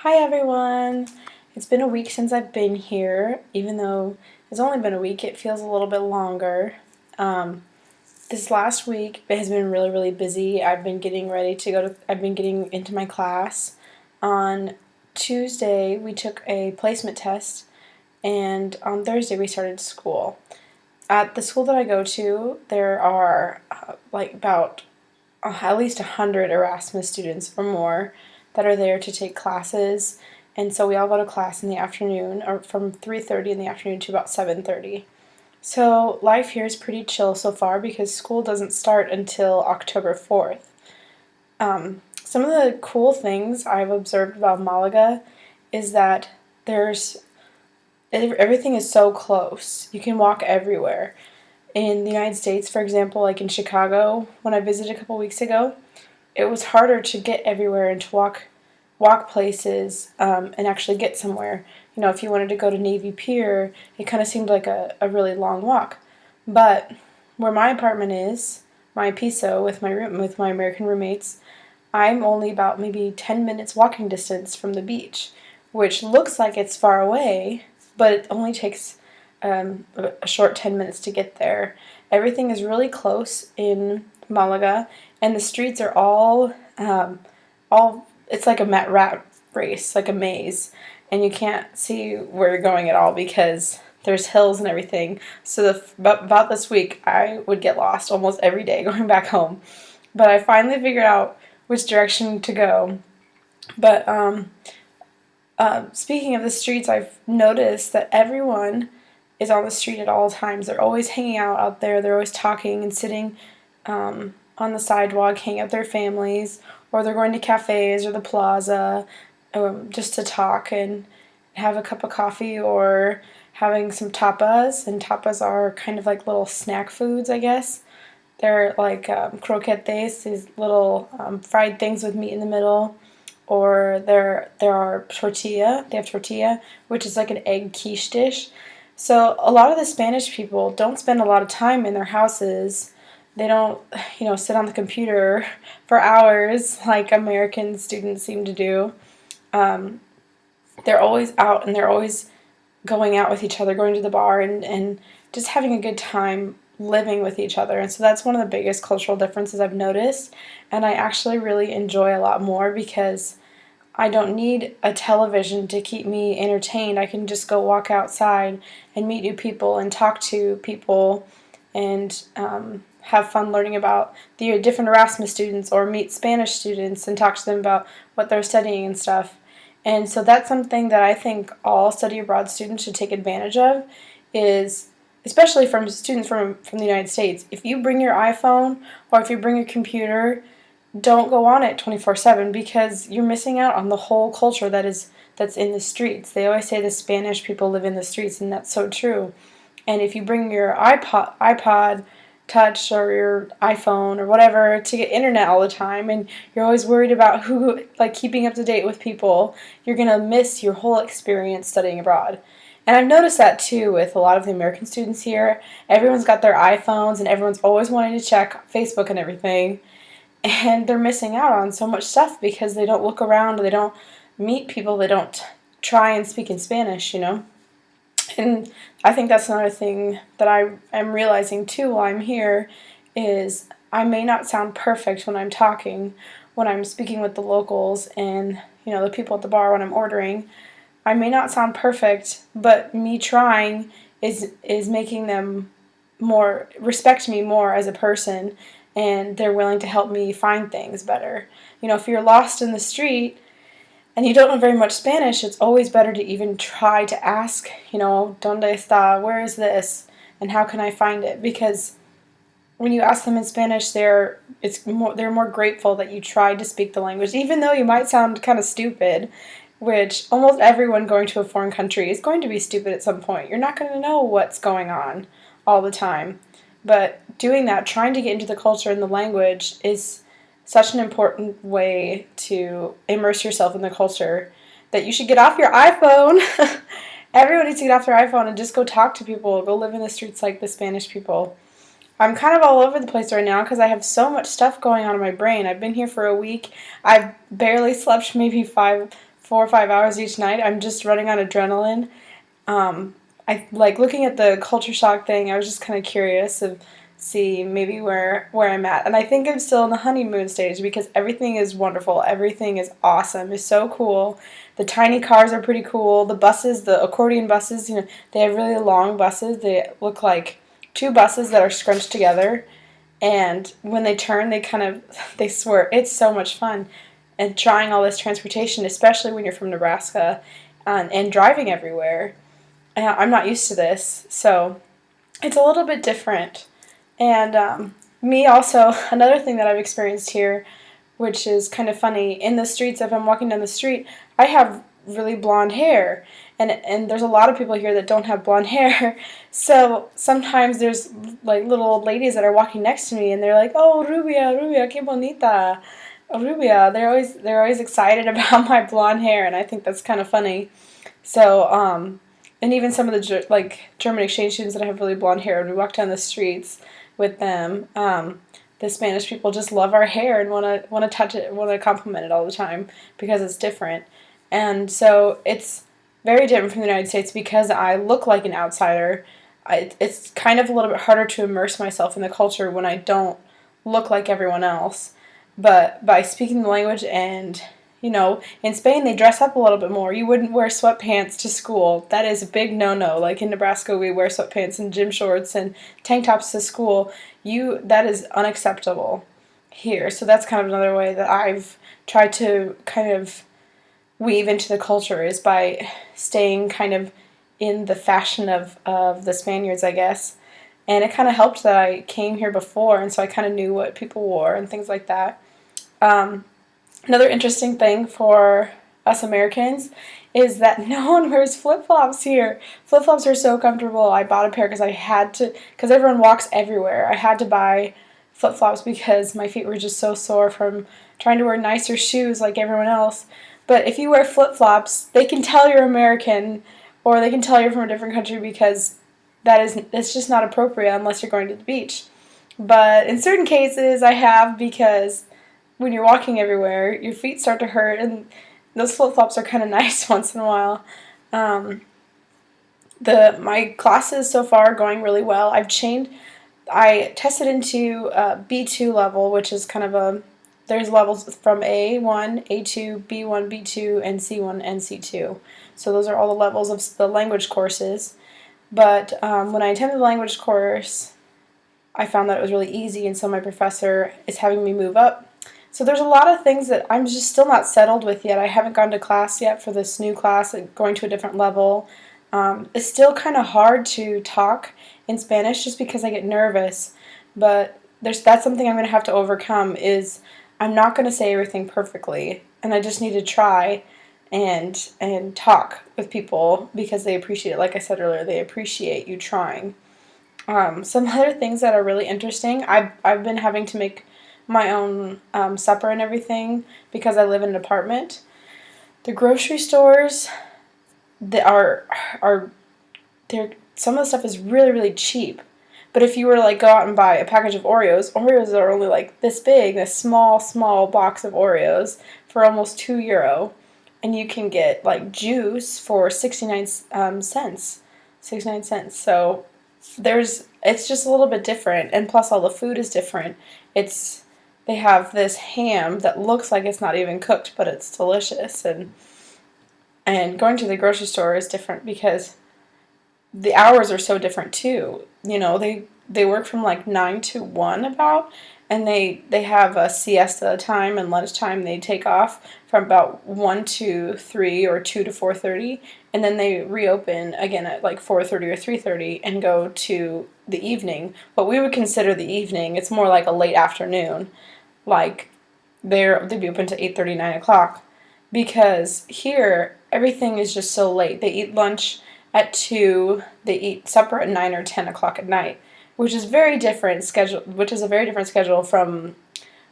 Hi everyone! It's been a week since I've been here. Even though it's only been a week, it feels a little bit longer. Um, this last week has been really, really busy. I've been getting ready to I've been getting into my class. On Tuesday, we took a placement test, and on Thursday, we started school. At the school that I go to, there are about at least 100 Erasmus students or more that are there to take classes. And so we all go to class in the afternoon, or from 3:30 in the afternoon to about 7:30. So life here is pretty chill so far because school doesn't start until October 4th. Some of the cool things I've observed about Malaga is that there's everything is so close. You can walk everywhere. In the United States, for example, like in Chicago, when I visited a couple weeks ago, it was harder to get everywhere and to walk places and actually get somewhere. You know, if you wanted to go to Navy Pier, it kind of seemed like a really long walk. But where my apartment is, my piso with my American roommates, I'm only about maybe 10 minutes walking distance from the beach, which looks like it's far away, but it only takes a short 10 minutes to get there. Everything is really close in Malaga, and the streets are all it's like a rat race, like a maze, and you can't see where you're going at all because there's hills and everything. So about this week, I would get lost almost every day going back home, but I finally figured out which direction to go. But speaking of the streets, I've noticed that everyone is on the street at all times. They're always hanging out there. They're always talking and sitting on the sidewalk, hanging out with their families, or they're going to cafes or the plaza just to talk and have a cup of coffee or having some tapas. And tapas are kind of like little snack foods, I guess. They're like croquetes, these little fried things with meat in the middle. Or there are tortilla. They have tortilla, which is like an egg quiche dish. So a lot of the Spanish people don't spend a lot of time in their houses. They don't, sit on the computer for hours like American students seem to do. Um, they're always out and they're always going out with each other, going to the bar and just having a good time living with each other. And so that's one of the biggest cultural differences I've noticed. And I actually really enjoy a lot more because I don't need a television to keep me entertained. I can just go walk outside and meet new people and talk to people and have fun learning about the different Erasmus students or meet Spanish students and talk to them about what they're studying and stuff. And so that's something that I think all study abroad students should take advantage of is especially from students from the United States. If you bring your iPhone or if you bring your computer, don't go on it 24/7 because you're missing out on the whole culture that's in the streets. They always say the Spanish people live in the streets, and that's so true. And if you bring your iPod Touch or your iPhone or whatever to get internet all the time, and you're always worried about keeping up to date with people, you're gonna miss your whole experience studying abroad. And I've noticed that too with a lot of the American students here. Everyone's got their iPhones and everyone's always wanting to check Facebook and everything. And they're missing out on so much stuff because they don't look around, they don't meet people, they don't try and speak in Spanish. And I think that's another thing that I am realizing too while I'm here is I may not sound perfect when I'm talking, when I'm speaking with the locals and, the people at the bar when I'm ordering. I may not sound perfect, but me trying is making them more respect me more as a person, and they're willing to help me find things better. If you're lost in the street and you don't know very much Spanish, it's always better to even try to ask, ¿Dónde está? Where is this? And how can I find it? Because when you ask them in Spanish, they're more grateful that you tried to speak the language, even though you might sound kind of stupid, which almost everyone going to a foreign country is going to be stupid at some point. You're not going to know what's going on all the time. But doing that, trying to get into the culture and the language is such an important way to immerse yourself in the culture that you should get off your iPhone. Everyone needs to get off their iPhone and just go talk to people, go live in the streets like the Spanish people. I'm kind of all over the place right now because I have so much stuff going on in my brain. I've been here for a week. I've barely slept maybe 4 or 5 hours each night. I'm just running on adrenaline. I like looking at the culture shock thing. I was just kind of curious of see maybe where I'm at, and I think I'm still in the honeymoon stage because everything is wonderful. Everything is awesome. It's so cool. The tiny cars are pretty cool. The buses, the accordion buses, they have really long buses. They look like two buses that are scrunched together, and when they turn, they kind of they swerve. It's so much fun, and trying all this transportation, especially when you're from Nebraska, and driving everywhere. I'm not used to this, so it's a little bit different. And me also, another thing that I've experienced here, which is kind of funny, in the streets, if I'm walking down the street, I have really blonde hair. And there's a lot of people here that don't have blonde hair. So sometimes there's like little old ladies that are walking next to me and they're like, "Oh, Rubia, Rubia, qué bonita." Rubia. They're always excited about my blonde hair, and I think that's kind of funny. So, and even some of the German exchange students that have really blonde hair, when we walk down the streets with them, the Spanish people just love our hair and want to touch it, want to compliment it all the time because it's different. And so it's very different from the United States because I look like an outsider. It's kind of a little bit harder to immerse myself in the culture when I don't look like everyone else. But by speaking the language and in Spain they dress up a little bit more. You wouldn't wear sweatpants to school. That is a big no-no. Like in Nebraska, we wear sweatpants and gym shorts and tank tops to school. That is unacceptable here. So that's kind of another way that I've tried to kind of weave into the culture is by staying kind of in the fashion of the Spaniards, I guess. And it kind of helped that I came here before, and so I kind of knew what people wore and things like that. Um, Another interesting thing for us Americans is that no one wears flip-flops here. Flip-flops are so comfortable. I bought a pair because I had to, because everyone walks everywhere. I had to buy flip-flops because my feet were just so sore from trying to wear nicer shoes like everyone else. But if you wear flip-flops, they can tell you're American or they can tell you're from a different country because it's just not appropriate unless you're going to the beach. But in certain cases I have because when you're walking everywhere, your feet start to hurt, and those flip-flops are kind of nice once in a while. Um, my classes so far are going really well. I tested into B2 level, which is kind of there's levels from A1, A2, B1, B2, and C1 and C2. So those are all the levels of the language courses. But when I attended the language course, I found that it was really easy, and so my professor is having me move up. So there's a lot of things that I'm just still not settled with yet. I haven't gone to class yet for this new class, going to a different level. It's still kind of hard to talk in Spanish just because I get nervous. But that's something I'm going to have to overcome is I'm not going to say everything perfectly, and I just need to try and talk with people because they appreciate it. Like I said earlier, they appreciate you trying. Some other things that are really interesting, I've been having to make my own supper and everything because I live in an apartment. The grocery stores that are they're some of the stuff is really really cheap. But if you were to like go out and buy a package of Oreos are only like this big, this small box of Oreos for almost €2, and you can get like juice for 69 cents. 69 cents. So it's just a little bit different, and plus all the food is different. They have this ham that looks like it's not even cooked, but it's delicious. And going to the grocery store is different because the hours are so different too. They work from like 9 to 1 about, and they have a siesta time and lunchtime they take off from about 1 to 3 or 2 to 4:30, and then they reopen again at like 4:30 or 3:30 and go to the evening. What we would consider the evening, it's more like a late afternoon. Like they'd be open to 8:30, 9 o'clock, because here everything is just so late. They eat lunch at 2, they eat supper at 9 or 10 o'clock at night, which is a very different schedule from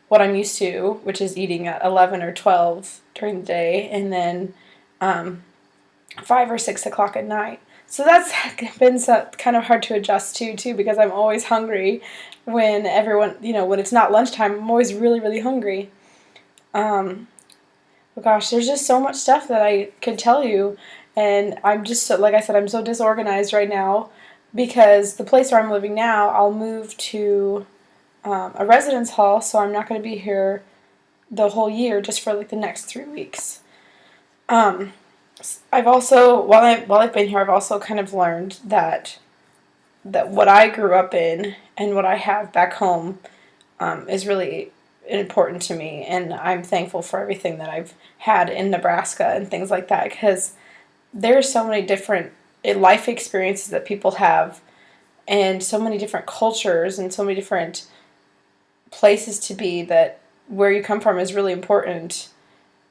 what I'm used to, which is eating at 11 or 12 during the day and then 5 or 6 o'clock at night. So that's been kind of hard to adjust to too, because I'm always hungry when it's not lunchtime. I'm always really, really hungry. But gosh, there's just so much stuff that I could tell you, and I'm just so, like I said, I'm so disorganized right now because the place where I'm living now, I'll move to a residence hall, so I'm not going to be here the whole year, just for like the next 3 weeks. Um, I've also while I've been here, I've also kind of learned that what I grew up in and what I have back home is really important to me, and I'm thankful for everything that I've had in Nebraska and things like that, because there are so many different life experiences that people have, and so many different cultures and so many different places to be, that where you come from is really important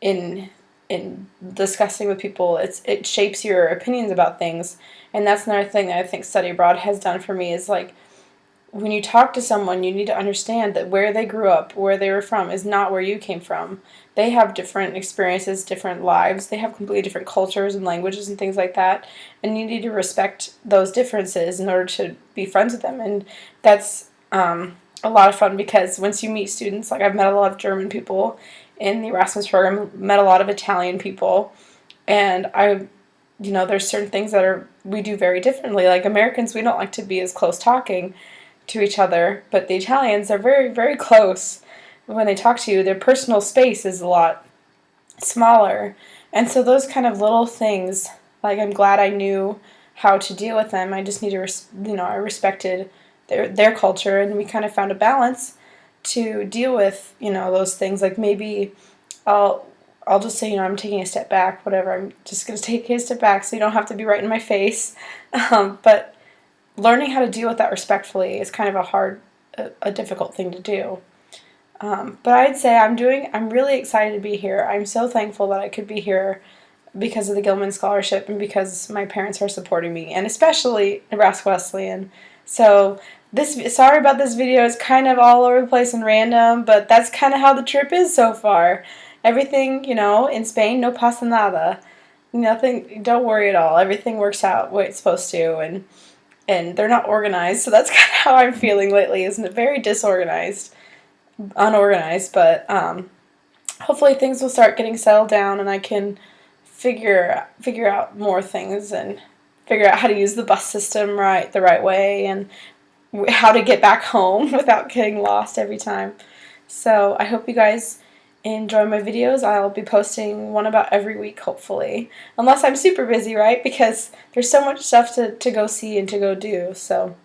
in discussing with people. It shapes your opinions about things, and that's another thing that I think study abroad has done for me, is like, when you talk to someone, you need to understand that where they grew up, where they were from, is not where you came from. They have different experiences, different lives. They have completely different cultures and languages and things like that. And you need to respect those differences in order to be friends with them. And that's a lot of fun, because once you meet students, like I've met a lot of German people in the Erasmus program, met a lot of Italian people, and there's certain things that we do very differently. Like Americans, we don't like to be as close talking to each other, but the Italians are very, very close. When they talk to you, their personal space is a lot smaller. And so those kind of little things, like, I'm glad I knew how to deal with them. I just need to, I respected their culture, and we kind of found a balance to deal with, those things. Like, maybe I'll just say, I'm taking a step back, whatever. I'm just going to take a step back so you don't have to be right in my face. But learning how to deal with that respectfully is kind of a difficult thing to do. But I'd say I'm really excited to be here. I'm so thankful that I could be here because of the Gilman Scholarship and because my parents are supporting me, and especially Nebraska Wesleyan. So sorry about this video. It's kind of all over the place and random, but that's kind of how the trip is so far. Everything, in Spain, no pasa nada. Nothing, don't worry at all. Everything works out the way it's supposed to, and they're not organized, so that's kind of how I'm feeling lately, isn't it? Very disorganized, unorganized, but hopefully things will start getting settled down, and I can figure out more things, and figure out how to use the bus system the right way, and how to get back home without getting lost every time. So I hope you guys enjoy my videos. I'll be posting one about every week, hopefully. Unless I'm super busy, right? Because there's so much stuff to go see and to go do. So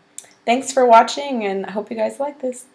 thanks for watching, and I hope you guys like this.